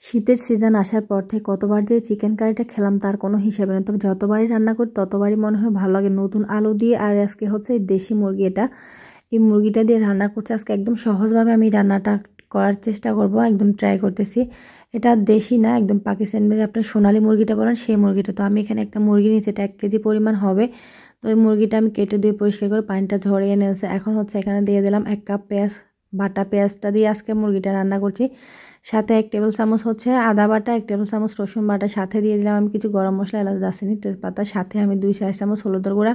শীতের সিজন আসার পর থেকে কতবার যে চিকেন কারিটা খেলাম তার কোনো হিসাবে নেই। তবে যতবারই রান্না করি ততবারই মনে হয় ভালো লাগে। নতুন আলু দিয়ে, আর আজকে হচ্ছে দেশি মুরগি, এই মুরগিটা দিয়ে রান্না করছি। আজকে একদম সহজভাবে আমি রান্নাটা করার চেষ্টা করব, একদম ট্রাই করতেছি। এটা দেশি না, একদম পাকিস্তানি, আপনার সোনালী মুরগিটা বলেন সেই মুরগিটা। তো আমি এখানে একটা মুরগি নিয়েছি, এটা 1 কেজি পরিমাণ হবে। তো ওই মুরগিটা আমি কেটে দিয়ে পরিষ্কার করে পানিটা ঝরিয়ে নিয়েছি। এখন হচ্ছে এখানে দিয়ে দিলাম 1 কাপ পেঁয়াজ বাটা। পেঁয়াজটা দিয়ে আজকে মুরগিটা রান্না করছি। সাথে 1 টেবিল চামচ হচ্ছে আদা বাটা, 1 টেবিল চামচ রসুন বাটা, সাথে দিয়ে দিলাম আমি কিছু গরম মশলা, এলাচ, দারচিনি, তেজপাতা, সাথে আমি 2 চা চামচ হলুদের গুঁড়া,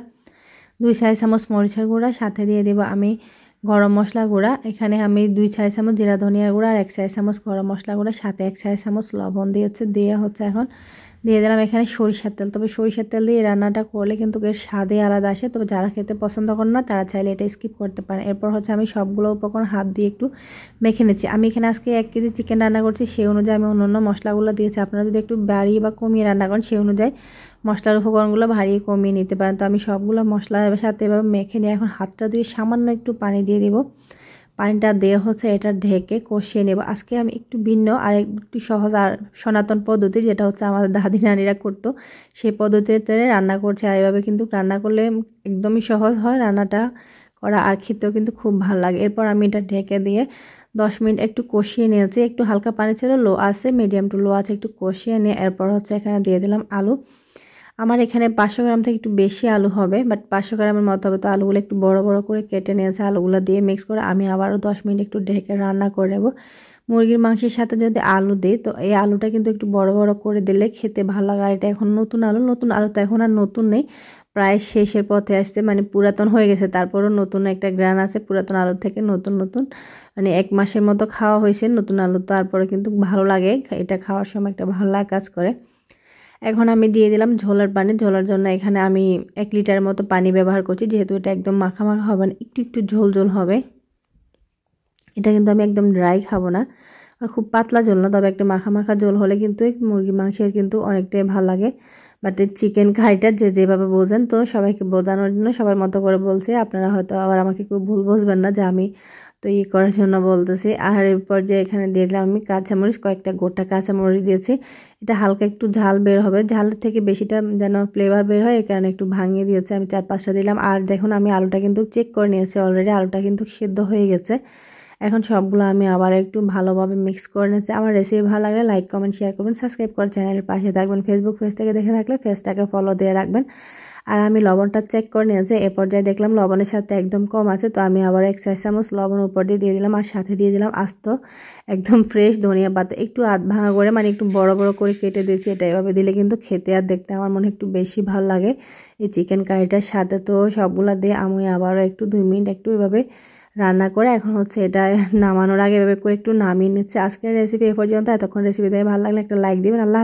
2 চা চামচ মরিচের গুঁড়া, সাথে দিয়ে দেব আমি গরম মশলা গুঁড়া। এখানে আমি 2 চা চামচ জিরা ধনিয়ার গুঁড়া আর 1 চা চামচ গরম মশলা গুঁড়া, সাথে 1 চা চামচ লবণ দিয়েছে। দিয়ে হচ্ছে এখন দিয়ে দিলাম এখানে সরিষার তেল। তবে সরিষার তেল দিয়ে রান্নাটা করলে কিন্তু এর স্বাদই আলাদা আসে। তবে যারা খেতে পছন্দ করেন না তারা চাইলে এটা স্কিপ করতে পারেন। এরপর হচ্ছে আমি সবগুলো উপকরণ হাত দিয়ে একটু মেখে নিচ্ছি। আমি এখানে আজকে 1 কেজি চিকেন রান্না করছি, সেই অনুযায়ী আমি অন্য মশলাগুলো দিয়েছি। আপনারা যদি একটু বাড়িয়ে বা কমিয়ে রান্না করেন সেই অনুযায়ী মশলার উপকরণগুলো ভারিয়ে কমিয়ে নিতে পারেন। তো আমি সবগুলো মশলার সাথে এভাবে মেখে নিয়ে এখন হাতটা দিয়ে সামান্য একটু পানি দিয়ে দিব। পানিটা দিয়ে হচ্ছে এটা ঢেকে কষিয়ে নেব। আজকে আমি একটু ভিন্ন আর একটু সহজ আর সনাতন পদ্ধতি, যেটা হচ্ছে আমাদের দাদি নানিরা করতো, সেই পদ্ধতিতে রান্না করছে। আর এভাবে কিন্তু রান্না করলে একদমই সহজ হয় রান্নাটা করা, আর খেতেও কিন্তু খুব ভালো লাগে। এরপর আমি এটা ঢেকে দিয়ে 10 মিনিট একটু কষিয়ে নিয়েছি। একটু হালকা পানি ছিল, লো আছে, মিডিয়াম টু লো আছে, একটু কষিয়ে নিয়ে এরপর হচ্ছে এখানে দিয়ে দিলাম আলু। আমার এখানে 500 গ্রাম থেকে একটু বেশি আলু হবে, বাট 500 গ্রামের মতো হবে। তো আলুগুলো একটু বড় বড় করে কেটে নিয়েছে। আলুগুলো দিয়ে মিক্স করে আমি আবারও 10 মিনিট একটু ঢেকে রান্না করে নেব। মুরগির মাংসের সাথে যদি আলু দিই তো এই আলুটা কিন্তু একটু বড় বড় করে দিলে খেতে ভালো লাগে। আর এটা এখন নতুন আলু তো এখন আর নতুন নেই, প্রায় শেষের পথে আসছে, মানে পুরাতন হয়ে গেছে। তারপরও নতুন একটা গ্রান আছে পুরাতন আলু থেকে। নতুন নতুন মানে 1 মাসের মতো খাওয়া হয়েছে নতুন আলু, তারপরে কিন্তু ভালো লাগে, এটা খাওয়ার সময় একটা ভালো লাগা কাজ করে। এখন আমি দিয়ে দিলাম ঝোলের পানি। ঝোলের জন্য এখানে আমি 1 লিটারের মতো পানি ব্যবহার করছি, যেহেতু এটা একদম মাখা মাখা হবে না, একটু একটু ঝোল ঝোল হবে। এটা কিন্তু আমি একদম ড্রাই খাবো না, আর খুব পাতলা ঝোল না, তবে একটা মাখা মাখা ঝোল হলে কিন্তু মুরগি মাংসের কিন্তু অনেকটাই ভালো লাগে। বাট এই চিকেন কারিটা যে যেভাবে বোঝেন, তো সবাইকে বোঝানোর জন্য সবার মতো করে বলছি। আপনারা হয়তো আবার আমাকে কেউ ভুল বুঝবেন না যে আমি তো করার জন্য বলতেছি। আর এরপর যে এখানে দিয়ে দিলাম আমি কাঁচামরিচ, কয়েকটা গোটা কাঁচামরিচ দিয়েছি। এটা হালকা একটু ঝাল বের হবে, ঝালের থেকে বেশিটা যেন ফ্লেভার বের হয়, এই কারণে একটু ভাঙিয়ে দিয়েছি। আমি 4-5টা দিলাম। আর দেখুন আমি আলুটা কিন্তু চেক করে নিয়েছি অলরেডি, আলুটা কিন্তু সিদ্ধ হয়ে গেছে। এখন সবগুলো আমি আবার একটু ভালোভাবে মিক্স করে নিচ্ছি। আমার রেসিপি ভালো লাগলে লাইক, কমেন্ট, শেয়ার করবেন, সাবস্ক্রাইব করে চ্যানেলের পাশে থাকবেন। ফেসবুক পেজ থেকে দেখে থাকলে পেজটাকে ফলো দিয়ে রাখবেন। আর আমি লবণটা চেক করে নিয়েছি, এ পর্যায়ে দেখলাম লবণের সাথে একদম কম আছে। তো আমি আবার 1 চা চামচ লবণ উপর দিয়ে দিলাম, আর সাথে দিয়ে দিলাম আস্ত একদম ফ্রেশ ধনিয়া পাতা, একটু আধ ভাঙা করে, মানে একটু বড় বড় করে কেটে দিয়েছি। এটা এভাবে দিলে কিন্তু খেতে আর দেখতে আমার মনে একটু বেশি ভালো লাগে এই চিকেন কারিটার সাথে। তো সবগুলা দিয়ে আমি আবারও একটু 2 মিনিট একটু এভাবে রান্না করে এখন হচ্ছে এটা নামানোর আগে এভাবে করে একটু নামিয়ে নিচ্ছে। আজকের রেসিপি এ পর্যন্ত। এতক্ষণ রেসিপি দেখে ভালো লাগলে একটা লাইক দিবেন। আল্লাহ।